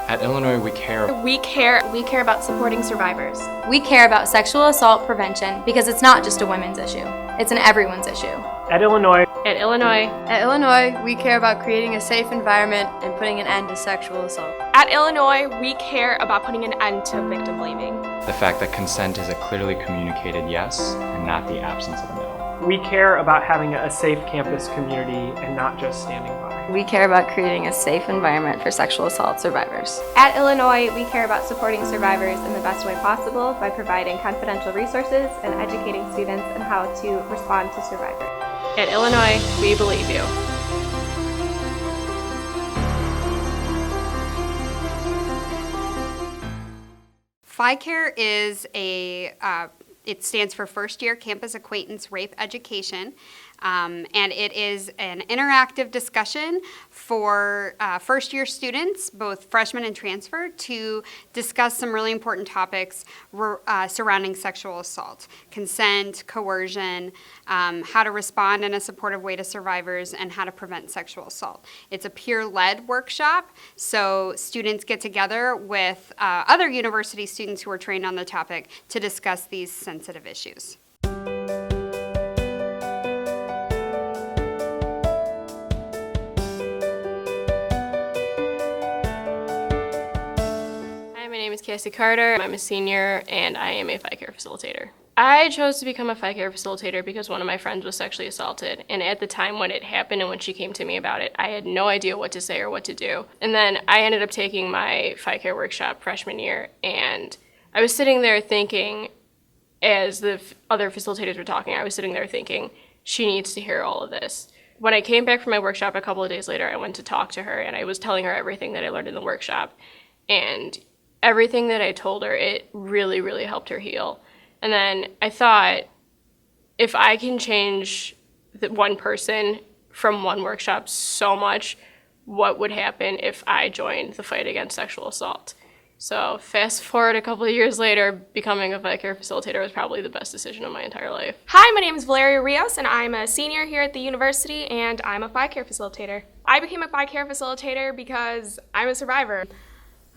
At Illinois, we care. We care about supporting survivors. We care about sexual assault prevention because it's not just a women's issue. It's an everyone's issue. At Illinois, we care about creating a safe environment and putting an end to sexual assault. At Illinois, we care about putting an end to victim blaming. The fact that consent is a clearly communicated yes and not the absence of a no. we care about having a safe campus community and not just standing by. We care about creating a safe environment for sexual assault survivors. At Illinois, we care about supporting survivors in the best way possible by providing confidential resources and educating students on how to respond to survivors. At Illinois, we believe you. FYCARE is it stands for First Year Campus Acquaintance Rape Education, and it is an interactive discussion for first year students, both freshmen and transfer, to discuss some really important topics surrounding sexual assault, consent, coercion, how to respond in a supportive way to survivors, and how to prevent sexual assault. It's a peer-led workshop, so students get together with other university students who are trained on the topic to discuss these sensitive issues. My name is Cassie Carter. I'm a senior and I am a FYCARE facilitator. I chose to become a FYCARE facilitator because one of my friends was sexually assaulted, and at the time when it happened and when she came to me about it, I had no idea what to say or what to do. And then I ended up taking my FYCARE workshop freshman year, and I was sitting there thinking, as the other facilitators were talking, I was sitting there thinking, she needs to hear all of this. When I came back from my workshop a couple of days later, I went to talk to her, and I was telling her everything that I learned in the workshop. And everything that I told her, it really, really helped her heal. And then I thought, if I can change one person from one workshop so much, what would happen if I joined the fight against sexual assault? So fast forward a couple of years later, becoming a FYCARE facilitator was probably the best decision of my entire life. Hi, my name is Valeria Rios, and I'm a senior here at the university, and I'm a FYCARE facilitator. I became a FYCARE facilitator because I'm a survivor.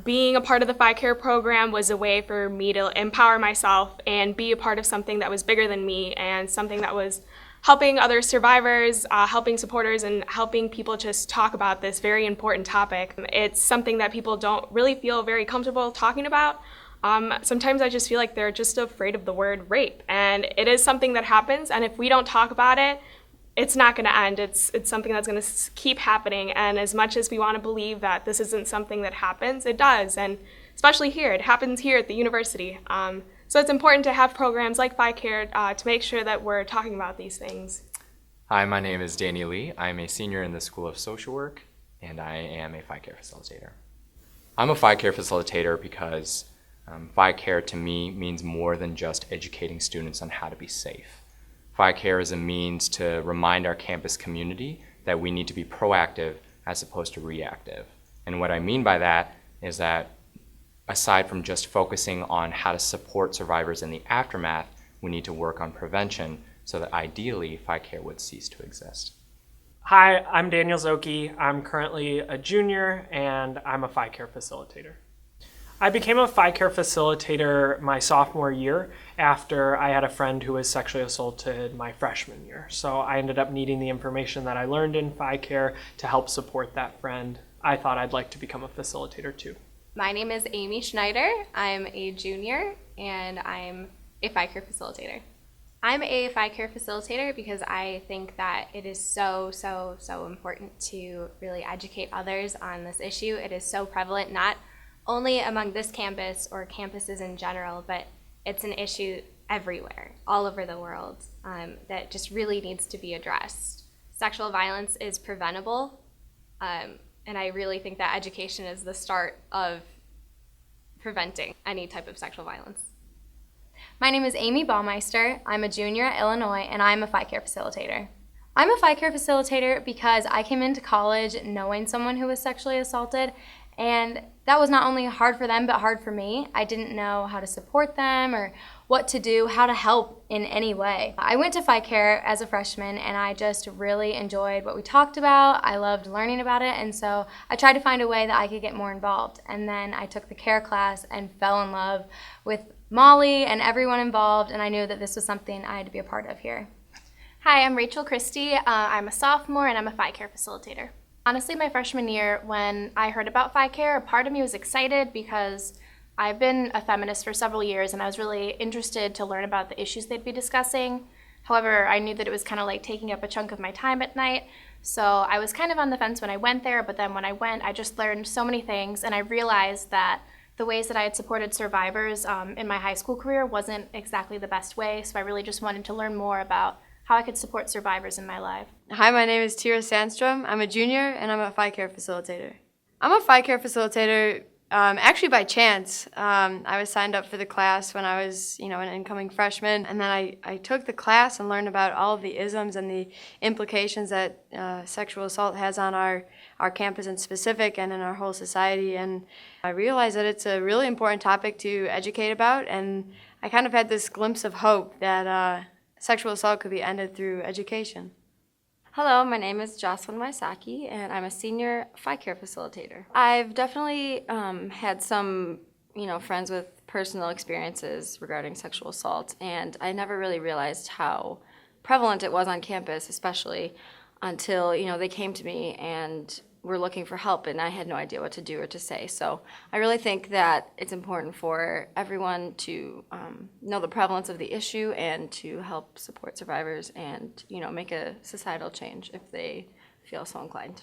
Being a part of the FYCARE program was a way for me to empower myself and be a part of something that was bigger than me and something that was helping other survivors, helping supporters, and helping people just talk about this very important topic. It's something that people don't really feel very comfortable talking about. Sometimes I just feel like they're just afraid of the word rape, and it is something that happens, and if we don't talk about it, it's not going to end. It's something that's going to keep happening, and as much as we want to believe that this isn't something that happens, it does, and especially here, it happens here at the university. So it's important to have programs like FYCARE to make sure that we're talking about these things. Hi, my name is Danny Lee. I'm a senior in the School of Social Work, and I am a FYCARE facilitator. I'm a FYCARE facilitator because FYCARE to me means more than just educating students on how to be safe. FYCARE is a means to remind our campus community that we need to be proactive as opposed to reactive. And what I mean by that is that aside from just focusing on how to support survivors in the aftermath, we need to work on prevention so that ideally FYCARE would cease to exist. Hi, I'm Daniel Zoki. I'm currently a junior and I'm a FYCARE facilitator. I became a FYCARE facilitator my sophomore year after I had a friend who was sexually assaulted my freshman year. So I ended up needing the information that I learned in FYCARE to help support that friend. I thought I'd like to become a facilitator too. My name is Amy Schneider. I'm a junior and I'm a FYCARE facilitator. I'm a FYCARE facilitator because I think that it is so important to really educate others on this issue. It is so prevalent, not only among this campus or campuses in general, but it's an issue everywhere, all over the world, that just really needs to be addressed. Sexual violence is preventable, and I really think that education is the start of preventing any type of sexual violence. My name is Amy Baumeister. I'm a junior at Illinois, and I'm a FYCARE facilitator. I'm a FYCARE facilitator because I came into college knowing someone who was sexually assaulted, And that was not only hard for them, but hard for me. I didn't know how to support them or what to do, how to help in any way. I went to FYCARE as a freshman and I just really enjoyed what we talked about. I loved learning about it, and so I tried to find a way that I could get more involved. And then I took the CARE class and fell in love with Molly and everyone involved, and I knew that this was something I had to be a part of here. Hi, I'm Rachel Christie. I'm a sophomore and I'm a FYCARE facilitator. Honestly, my freshman year, when I heard about FYCARE, a part of me was excited because I've been a feminist for several years and I was really interested to learn about the issues they'd be discussing. However, I knew that it was kind of like taking up a chunk of my time at night, so I was kind of on the fence when I went there, but then when I went, I just learned so many things, and I realized that the ways that I had supported survivors in my high school career wasn't exactly the best way, so I really just wanted to learn more about how I could support survivors in my life. Hi, my name is Tira Sandstrom. I'm a junior and I'm a FYCARE facilitator. I'm a FYCARE facilitator actually by chance. I was signed up for the class when I was, an incoming freshman, and then I took the class and learned about all of the isms and the implications that sexual assault has on our campus in specific and in our whole society, and I realized that it's a really important topic to educate about, and I kind of had this glimpse of hope that sexual assault could be ended through education. Hello, my name is Jocelyn Wysocki, and I'm a senior FYCARE facilitator. I've definitely had some, friends with personal experiences regarding sexual assault, and I never really realized how prevalent it was on campus, especially until, they came to me and were looking for help, and I had no idea what to do or to say. So I really think that it's important for everyone to know the prevalence of the issue and to help support survivors and, make a societal change if they feel so inclined.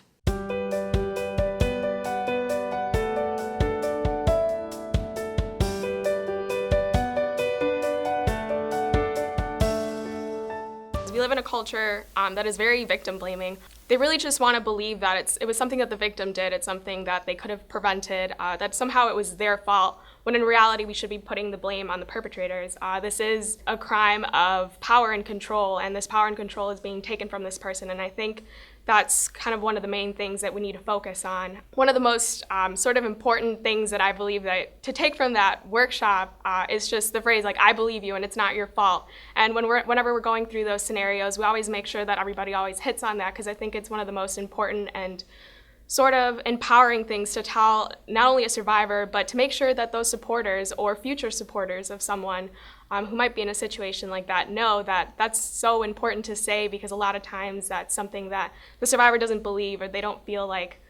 We live in a culture that is very victim blaming. They really just want to believe that it was something that the victim did, it's something that they could have prevented, that somehow it was their fault, when in reality we should be putting the blame on the perpetrators. This is a crime of power and control, and this power and control is being taken from this person, and I think that's kind of one of the main things that we need to focus on. One of the most sort of important things that I believe that to take from that workshop is just the phrase, like, I believe you and it's not your fault. And whenever we're going through those scenarios, we always make sure that everybody always hits on that, because I think it's one of the most important and sort of empowering things to tell not only a survivor, but to make sure that those supporters or future supporters of someone who might be in a situation like that know that that's so important to say, because a lot of times that's something that the survivor doesn't believe, or they don't feel like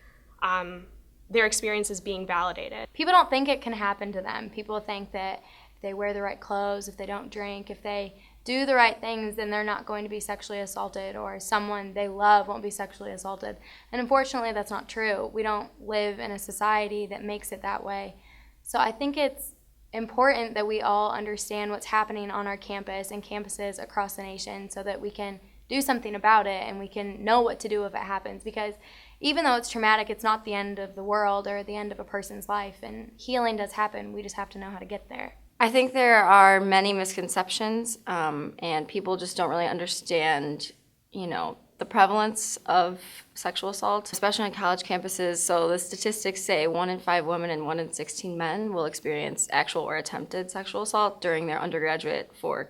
their experience is being validated. People don't think it can happen to them. People think that if they wear the right clothes, if they don't drink, if they do the right things, then they're not going to be sexually assaulted, or someone they love won't be sexually assaulted. And unfortunately, that's not true. We don't live in a society that makes it that way. So I think it's important that we all understand what's happening on our campus and campuses across the nation, so that we can do something about it and we can know what to do if it happens. Because even though it's traumatic, it's not the end of the world or the end of a person's life, and healing does happen. We just have to know how to get there. I think there are many misconceptions, and people just don't really understand, the prevalence of sexual assault, especially on college campuses. So the statistics say 1 in 5 women and 1 in 16 men will experience actual or attempted sexual assault during their undergraduate for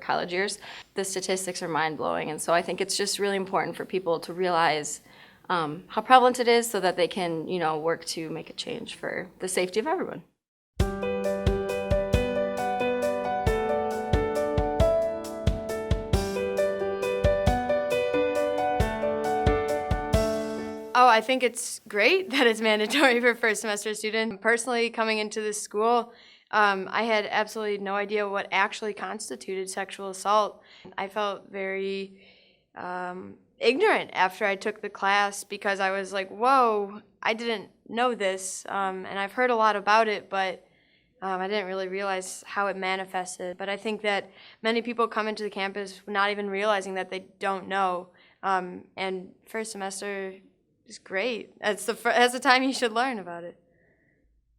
college years. The statistics are mind-blowing, and so I think it's just really important for people to realize how prevalent it is, so that they can, work to make a change for the safety of everyone. Oh, I think it's great that it's mandatory for first semester students. Personally, coming into this school, I had absolutely no idea what actually constituted sexual assault. I felt very ignorant after I took the class, because I was like, whoa, I didn't know this, and I've heard a lot about it, but I didn't really realize how it manifested. But I think that many people come into the campus not even realizing that they don't know, and first semester is great. That's the time you should learn about it.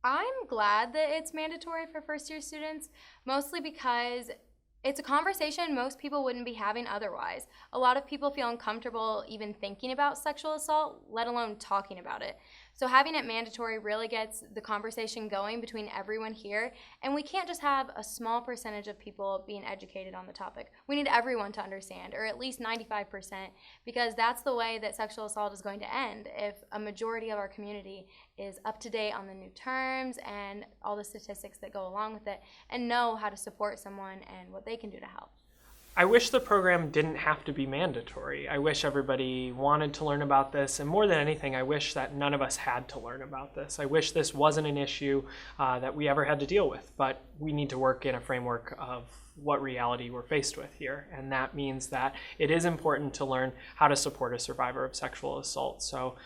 I'm glad that it's mandatory for first-year students, mostly because it's a conversation most people wouldn't be having otherwise. A lot of people feel uncomfortable even thinking about sexual assault, let alone talking about it. So having it mandatory really gets the conversation going between everyone here, and we can't just have a small percentage of people being educated on the topic. We need everyone to understand, or at least 95%, because that's the way that sexual assault is going to end if a majority of our community is up to date on the new terms and all the statistics that go along with it, and know how to support someone and what they can do to help. I wish the program didn't have to be mandatory. I wish everybody wanted to learn about this, and more than anything, I wish that none of us had to learn about this. I wish this wasn't an issue that we ever had to deal with, but we need to work in a framework of what reality we're faced with here, and that means that it is important to learn how to support a survivor of sexual assault. So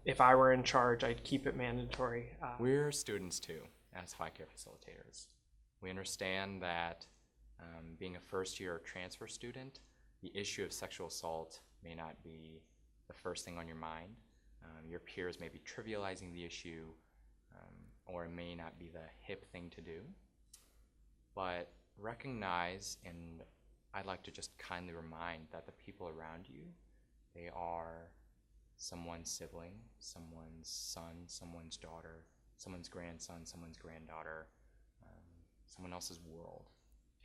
if I were in charge, I'd keep it mandatory. We're students too, as FYCARE facilitators. We understand that being a first-year transfer student, the issue of sexual assault may not be the first thing on your mind. Your peers may be trivializing the issue, or it may not be the hip thing to do. But recognize, and I'd like to just kindly remind that the people around you, they are someone's sibling, someone's son, someone's daughter, someone's grandson, someone's granddaughter, someone else's world.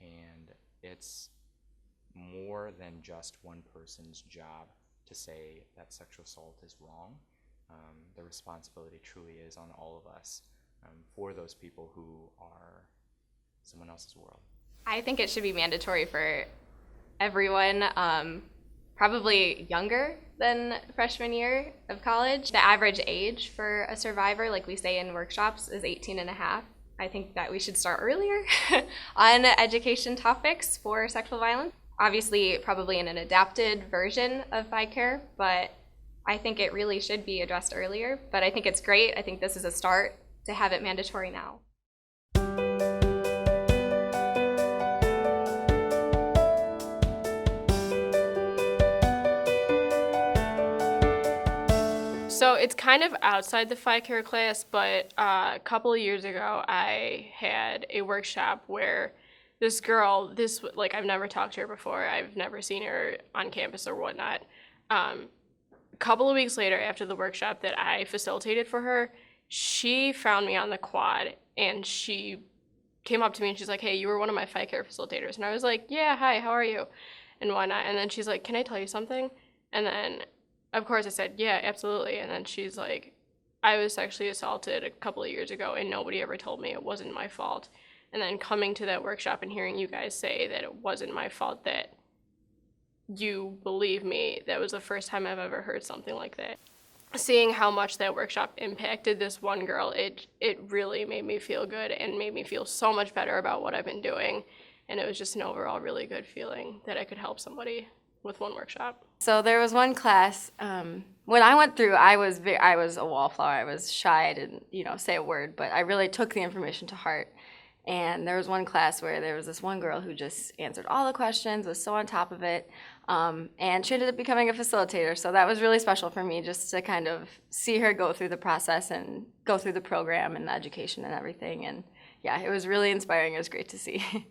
And it's more than just one person's job to say that sexual assault is wrong. The responsibility truly is on all of us for those people who are someone else's world. I think it should be mandatory for everyone, probably younger than freshman year of college. The average age for a survivor, like we say in workshops, is 18 and a half. I think that we should start earlier on education topics for sexual violence. Obviously, probably in an adapted version of FYCARE, but I think it really should be addressed earlier. But I think it's great. I think this is a start to have it mandatory now. So it's kind of outside the FYCARE class, but a couple of years ago, I had a workshop where this girl, I've never talked to her before. I've never seen her on campus or whatnot. A couple of weeks later, after the workshop that I facilitated for her, she found me on the quad, and she came up to me and she's like, "Hey, you were one of my FYCARE facilitators." And I was like, "Yeah, hi, how are you?" And whatnot. And then she's like, "Can I tell you something?" And then of course I said, "Yeah, absolutely." And then she's like, "I was sexually assaulted a couple of years ago and nobody ever told me it wasn't my fault." And then coming to that workshop and hearing you guys say that it wasn't my fault, that you believe me, that was the first time I've ever heard something like that. Seeing how much that workshop impacted this one girl, it really made me feel good and made me feel so much better about what I've been doing. And it was just an overall really good feeling that I could help somebody with one workshop. So there was one class, when I went through, I was a wallflower. I was shy, I didn't, say a word, but I really took the information to heart. And there was one class where there was this one girl who just answered all the questions, was so on top of it, and she ended up becoming a facilitator. So that was really special for me, just to kind of see her go through the process and go through the program and the education and everything. And yeah, it was really inspiring. It was great to see.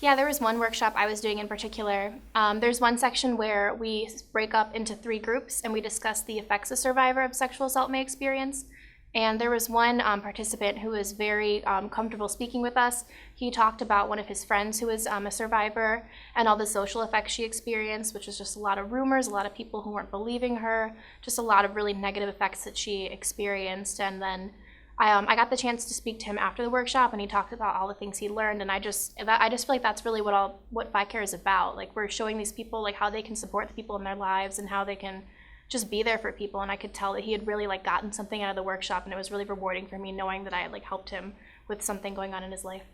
Yeah, there was one workshop I was doing in particular. There's one section where we break up into 3 groups and we discuss the effects a survivor of sexual assault may experience. And there was one participant who was very comfortable speaking with us. He talked about one of his friends who was a survivor and all the social effects she experienced, which was just a lot of rumors, a lot of people who weren't believing her, just a lot of really negative effects that she experienced. And then I got the chance to speak to him after the workshop, and he talked about all the things he learned. And I just feel like that's really what FYCARE is about. Like, we're showing these people like how they can support the people in their lives and how they can just be there for people. And I could tell that he had really gotten something out of the workshop, and it was really rewarding for me knowing that I had helped him with something going on in his life.